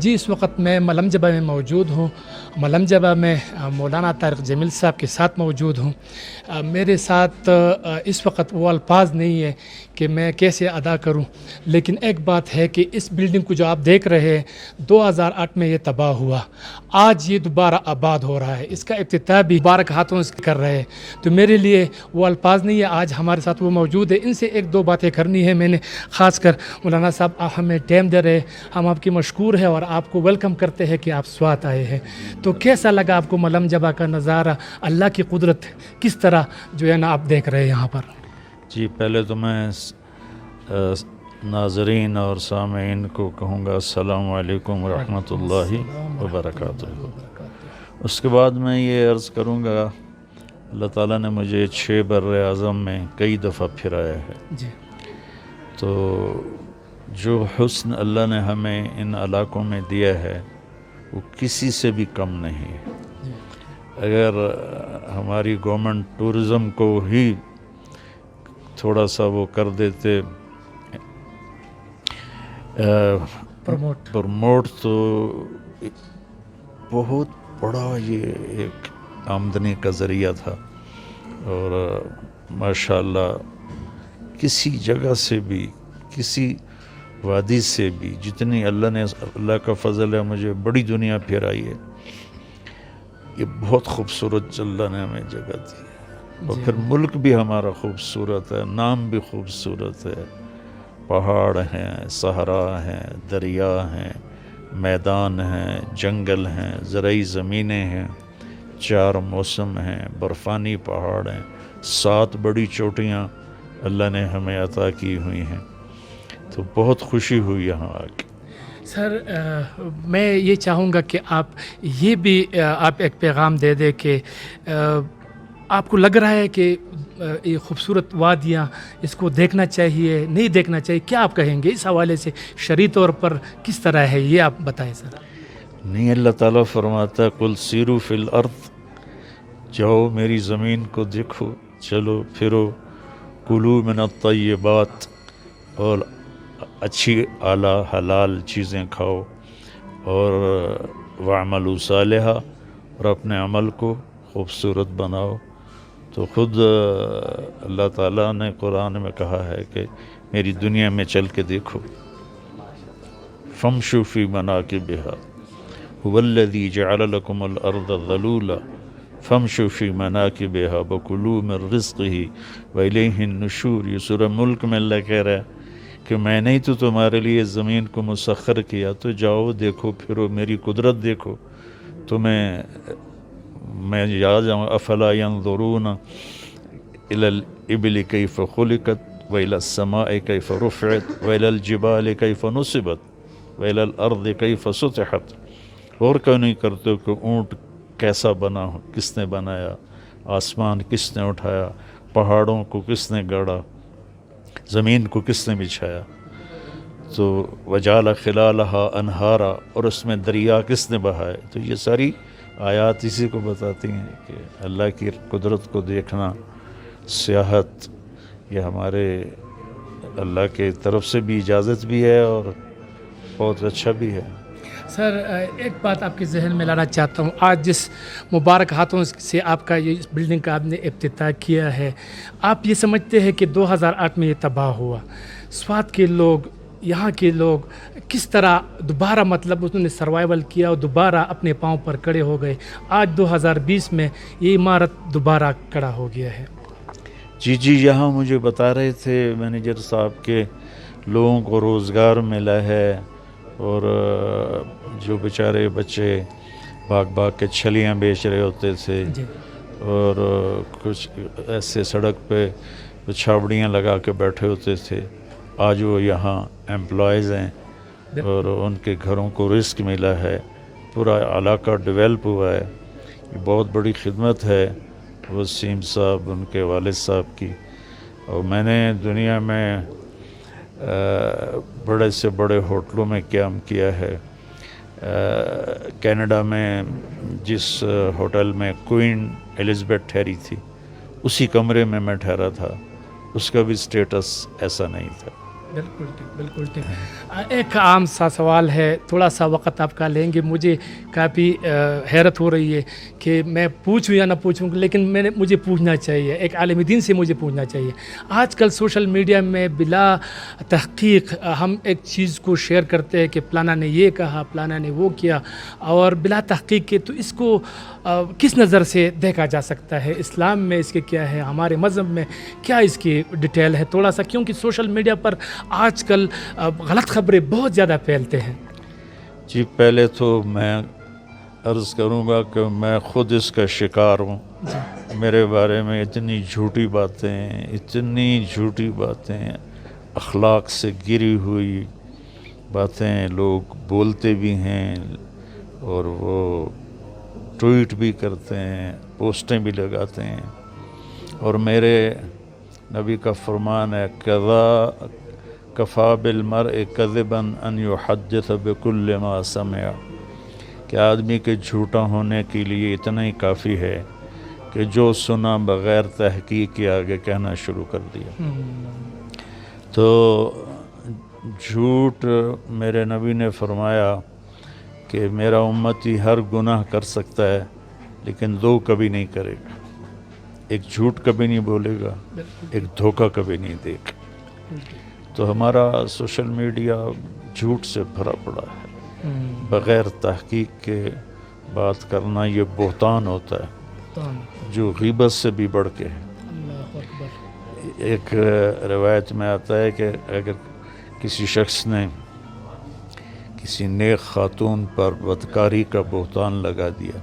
جی اس وقت میں ملم جبہ میں موجود ہوں. ملم جبہ میں مولانا طارق جمیل صاحب کے ساتھ موجود ہوں. میرے ساتھ اس وقت وہ الفاظ نہیں ہے کہ میں کیسے ادا کروں، لیکن ایک بات ہے کہ اس بلڈنگ کو جو آپ دیکھ رہے ہیں 2008 میں یہ تباہ ہوا، آج یہ دوبارہ آباد ہو رہا ہے. اس کا افتتاح بھی مبارک ہاتھوں سے کر رہے ہیں. تو میرے لیے وہ الفاظ نہیں ہے. آج ہمارے ساتھ وہ موجود ہے، ان سے ایک دو باتیں کرنی ہے. میں نے خاص کر مولانا صاحب آپ ہمیں ٹائم دے رہے، ہم آپ کی مشکور ہیں اور آپ کو ویلکم کرتے ہیں کہ آپ سوات آئے ہیں. تو کیسا لگا آپ کو ملم جبہ کا نظارہ، اللہ کی قدرت کس طرح جو ہے نا آپ دیکھ رہے ہیں یہاں پر؟ جی پہلے تو میں ناظرین اور سامعین کو کہوں گا السلام علیکم ورحمۃ اللہ وبرکاتہ. اس کے بعد میں یہ عرض کروں گا اللہ تعالیٰ نے مجھے 6 بر اعظم میں کئی دفعہ پھرایا ہے. جی تو جو حسن اللہ نے ہمیں ان علاقوں میں دیا ہے وہ کسی سے بھی کم نہیں ہے. اگر ہماری گورنمنٹ ٹورزم کو ہی تھوڑا سا وہ کر دیتے پروموٹ تو بہت بڑا یہ ایک آمدنی کا ذریعہ تھا. اور ماشاءاللہ کسی جگہ سے بھی، کسی وادی سے بھی، جتنی اللہ کا فضل ہے مجھے بڑی دنیا پھیرائی ہے. یہ بہت خوبصورت اللہ نے ہمیں جگہ دی ہے. اور پھر ملک بھی ہمارا خوبصورت ہے، نام بھی خوبصورت ہے. پہاڑ ہیں، صحرا ہیں، دریا ہیں، میدان ہیں، جنگل ہیں، زرعی زمینیں ہیں، 4 موسم ہیں، برفانی پہاڑ ہیں، 7 بڑی چوٹیاں اللہ نے ہمیں عطا کی ہوئی ہیں. تو بہت خوشی ہوئی یہاں آ کے. سر میں یہ چاہوں گا کہ آپ یہ بھی آپ ایک پیغام دے دیں کہ آپ کو لگ رہا ہے کہ یہ خوبصورت وادیاں اس کو دیکھنا چاہیے، نہیں دیکھنا چاہیے، کیا آپ کہیں گے اس حوالے سے؟ شرعی طور پر کس طرح ہے یہ آپ بتائیں سر. نہیں، اللہ تعالیٰ فرماتا ہے قل سیروا فی الارض، جاؤ میری زمین کو دیکھو، چلو پھرو، کلوا من الطیبات، اور اچھی اعلیٰ حلال چیزیں کھاؤ، اور وعملوا صالحا، اور اپنے عمل کو خوبصورت بناؤ. تو خود اللہ تعالیٰ نے قرآن میں کہا ہے کہ میری دنیا میں چل کے دیکھو. فامشوا فی مناکبہا هو الذی جعل لکم الارض ذلولا فامشوا فی مناکبہا وکلوا من رزقہ والیہ النشور. یہ سورہ ملک میں اللہ کہہ رہا ہے کہ میں نے تو تمہارے لیے زمین کو مسخر کیا، تو جاؤ دیکھو پھرو، میری قدرت دیکھو. تمہیں میں یاد جاؤں افلا ینظرون الی الابل کیف خلقت والی السماء کیف رفعت والی الجبال کیف نصبت والی الارض کیف سطحت. اور کیوں نہیں کرتے ہو کہ اونٹ کیسا بنا ہو، کس نے بنایا، آسمان کس نے اٹھایا، پہاڑوں کو کس نے گاڑا، زمین کو کس نے بچھایا. تو وجعل خلالہا انہارا، اور اس میں دریا کس نے بہائے. تو یہ ساری آیات اسی کو بتاتی ہیں کہ اللہ کی قدرت کو دیکھنا، سیاحت، یہ ہمارے اللہ کے طرف سے بھی اجازت بھی ہے اور بہت اچھا بھی ہے. سر ایک بات آپ کے ذہن میں لانا چاہتا ہوں. آج جس مبارک ہاتھوں سے آپ کا یہ بلڈنگ کا آپ نے افتتاح کیا ہے، آپ یہ سمجھتے ہیں کہ 2008 میں یہ تباہ ہوا، سوات کے لوگ، یہاں کے لوگ کس طرح دوبارہ مطلب انہوں نے سروائیول کیا اور دوبارہ اپنے پاؤں پر کھڑے ہو گئے؟ آج 2020 میں یہ عمارت دوبارہ کھڑا ہو گیا ہے. جی یہاں مجھے بتا رہے تھے مینیجر صاحب کے لوگوں کو روزگار ملا ہے، اور جو بیچارے بچے باغ کے چھلیاں بیچ رہے ہوتے تھے، اور کچھ ایسے سڑک پہ چھاوڑیاں لگا کے بیٹھے ہوتے تھے، آج وہ یہاں ایمپلائیز ہیں اور ان کے گھروں کو رزق ملا ہے. پورا علاقہ ڈیولپ ہوا ہے. یہ بہت بڑی خدمت ہے وسیم صاحب، ان کے والد صاحب کی. اور میں نے دنیا میں بڑے سے بڑے ہوٹلوں میں قیام کیا ہے. کینیڈا میں جس ہوٹل میں کوئین ایلزبتھ ٹھہری تھی، اسی کمرے میں ٹھہرا تھا. اس کا بھی سٹیٹس ایسا نہیں تھا. بالکل ٹھیک، بالکل ٹھیک۔ ایک عام سا سوال ہے، تھوڑا سا وقت آپ کا لیں گے، مجھے کافی حیرت ہو رہی ہے کہ میں پوچھوں یا نہ پوچھوں، لیکن مجھے پوچھنا چاہیے، ایک عالم دین سے مجھے پوچھنا چاہیے۔ آج کل سوشل میڈیا میں بلا تحقیق ہم ایک چیز کو شیئر کرتے ہیں کہ فلانا نے یہ کہا، فلانا نے وہ کیا، اور بلا تحقیق کے، تو اس کو کس نظر سے دیکھا جا سکتا ہے؟ اسلام میں اس کے کیا ہے، ہمارے مذہب میں کیا اس کی ڈیٹیل ہے تھوڑا سا، کیونکہ سوشل میڈیا پر آج کل غلط خبریں بہت زیادہ پھیلتے ہیں۔ جی پہلے تو میں عرض کروں گا کہ میں خود اس کا شکار ہوں۔ میرے بارے میں اتنی جھوٹی باتیں، اخلاق سے گری ہوئی باتیں لوگ بولتے بھی ہیں، اور وہ ٹویٹ بھی کرتے ہیں، پوسٹیں بھی لگاتے ہیں، اور میرے نبی کا فرمان ہے کفا بالمرء کذبا ان یحدث بکل ما سمع، کہ آدمی کے جھوٹا ہونے کے لیے اتنا ہی کافی ہے کہ جو سنا بغیر تحقیق کے آگے کہنا شروع کر دیا۔ تو جھوٹ، میرے نبی نے فرمایا کہ میرا امتی ہر گناہ کر سکتا ہے لیکن دو کبھی نہیں کرے گا، ایک جھوٹ کبھی نہیں بولے گا، ایک دھوکہ کبھی نہیں دے گا۔ تو ہمارا سوشل میڈیا جھوٹ سے بھرا پڑا ہے، بغیر تحقیق کے بات کرنا یہ بہتان ہوتا ہے جو غیبت سے بھی بڑھ کے ہے۔ ایک روایت میں آتا ہے کہ اگر کسی شخص نے کسی نیک خاتون پر بدکاری کا بہتان لگا دیا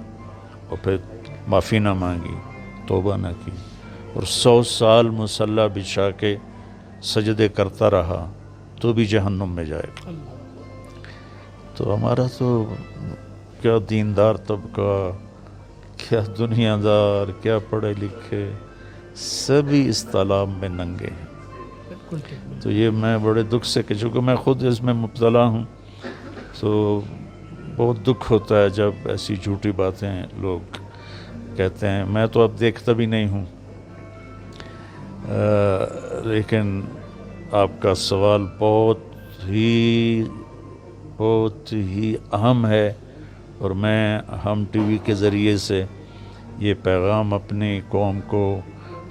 اور پھر معافی نہ مانگی، توبہ نہ کی، اور 100 سال مصلی بچھا کے سجدے کرتا رہا تو بھی جہنم میں جائے گا۔ تو ہمارا تو کیا دیندار طبقہ، کیا دنیا دار، کیا پڑھے لکھے، سبھی اس تالاب میں ننگے ہیں۔ تو یہ میں بڑے دکھ سے، کہ چونکہ میں خود اس میں مبتلا ہوں، تو بہت دکھ ہوتا ہے جب ایسی جھوٹی باتیں لوگ کہتے ہیں۔ میں تو اب دیکھتا بھی نہیں ہوں، لیکن آپ کا سوال بہت ہی اہم ہے، اور میں ہم ٹی وی کے ذریعے سے یہ پیغام اپنی قوم کو،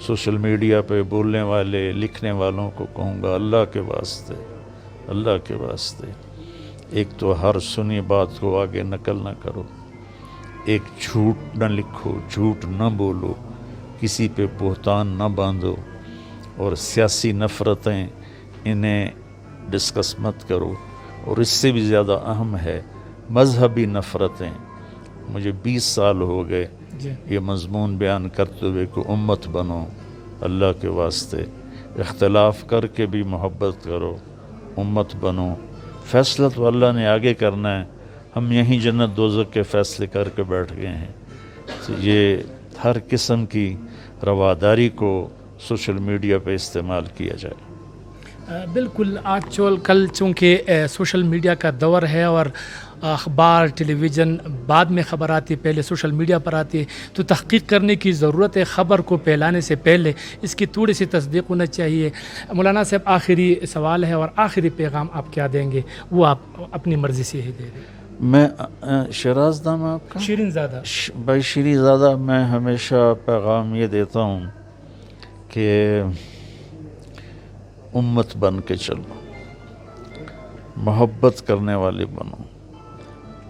سوشل میڈیا پہ بولنے والے، لکھنے والوں کو کہوں گا، اللہ کے واسطے ایک تو ہر سنی بات کو آگے نقل نہ کرو، ایک جھوٹ نہ لکھو، جھوٹ نہ بولو، کسی پہ بہتان نہ باندھو، اور سیاسی نفرتیں انہیں ڈسکس مت کرو، اور اس سے بھی زیادہ اہم ہے مذہبی نفرتیں۔ مجھے 20 سال ہو گئے یہ مضمون بیان کرتے ہوئے کہ امت بنو، اللہ کے واسطے اختلاف کر کے بھی محبت کرو، امت بنو۔ فیصلہ تو اللہ نے آگے کرنا ہے، ہم یہیں جنت دوزخ کے فیصلے کر کے بیٹھ گئے ہیں۔ تو یہ ہر قسم کی رواداری کو سوشل میڈیا پہ استعمال کیا جائے۔ بالکل، آج کل چونکہ سوشل میڈیا کا دور ہے، اور اخبار، ٹیلی ویژن بعد میں خبر آتی ہے، پہلے سوشل میڈیا پر آتی ہے، تو تحقیق کرنے کی ضرورت ہے۔ خبر کو پھیلانے سے پہلے اس کی تھوڑی سی تصدیق ہونا چاہیے۔ مولانا صاحب، آخری سوال ہے اور آخری پیغام آپ کیا دیں گے، وہ آپ اپنی مرضی سے ہی دے دیں۔ میں شیراز نام ہے آپ کا؟ شیرین زادہ۔ بھائی شیرین زادہ، میں ہمیشہ پیغام یہ دیتا ہوں کہ امت بن کے چلو، محبت کرنے والے بنو۔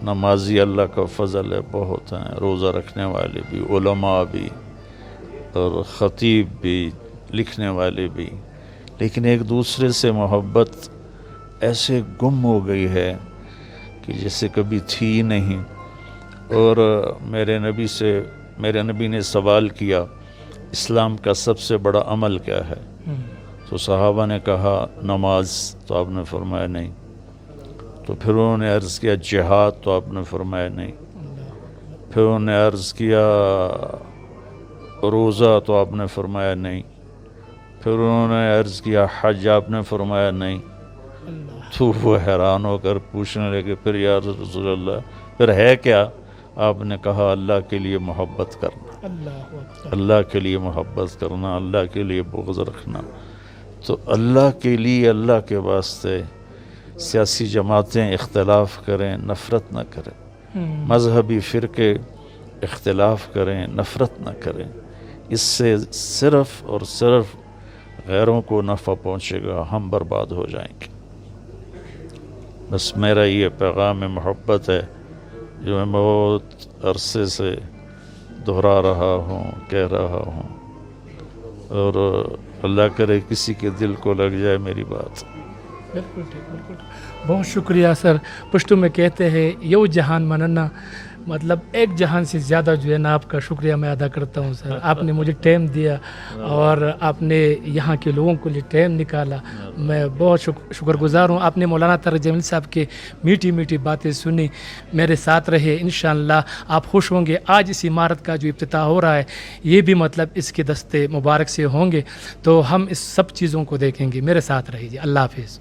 نمازی اللہ کا فضل ہے، بہت ہیں، روزہ رکھنے والے بھی، علماء بھی، اور خطیب بھی، لکھنے والے بھی، لیکن ایک دوسرے سے محبت ایسے گم ہو گئی ہے کہ جیسے کبھی تھی ہی نہیں۔ اور میرے نبی نے سوال کیا، اسلام کا سب سے بڑا عمل کیا ہے؟ تو صحابہ نے کہا نماز، تو آپ نے فرمایا نہیں۔ تو پھر انہوں نے عرض کیا جہاد، تو آپ نے فرمایا نہیں۔ پھر انہوں نے عرض کیا روزہ، تو آپ نے فرمایا نہیں۔ پھر انہوں نے عرض کیا حج، آپ نے فرمایا نہیں۔ تو وہ حیران ہو کر پوچھنے لگے پھر یا رسول اللہ پھر ہے کیا؟ آپ نے کہا اللہ کے لیے محبت کرنا، اللہ کے لیے محبت کرنا، اللہ کے لیے بغض رکھنا۔ تو اللہ کے لیے، اللہ کے واسطے سیاسی جماعتیں اختلاف کریں، نفرت نہ کریں، مذہبی فرقے اختلاف کریں، نفرت نہ کریں، اس سے صرف اور صرف غیروں کو نفع پہنچے گا، ہم برباد ہو جائیں گے۔ بس میرا یہ پیغام محبت ہے جو میں بہت عرصے سے دہرا رہا ہوں، کہہ رہا ہوں، اور اللہ کرے کسی کے دل کو لگ جائے میری بات۔ بالکل ٹھیک، بالکل ٹھیک۔ بہت شکریہ سر۔ پشتو میں کہتے ہیں یو جہان مننا، مطلب ایک جہان سے زیادہ جو ہے نا آپ کا شکریہ میں ادا کرتا ہوں سر۔ آپ نے مجھے ٹائم دیا اور آپ نے یہاں کے لوگوں کے لیے ٹائم نکالا، میں بہت شکر گزار ہوں۔ آپ نے مولانا طارق جمیل صاحب کے میٹھی میٹھی باتیں سنی، میرے ساتھ رہے، انشاءاللہ آپ خوش ہوں گے۔ آج اس عمارت کا جو افتتاح ہو رہا ہے یہ بھی مطلب اس کے دستے مبارک سے ہوں گے، تو ہم اس سب چیزوں کو دیکھیں گے۔ میرے ساتھ رہیے، اللہ حافظ۔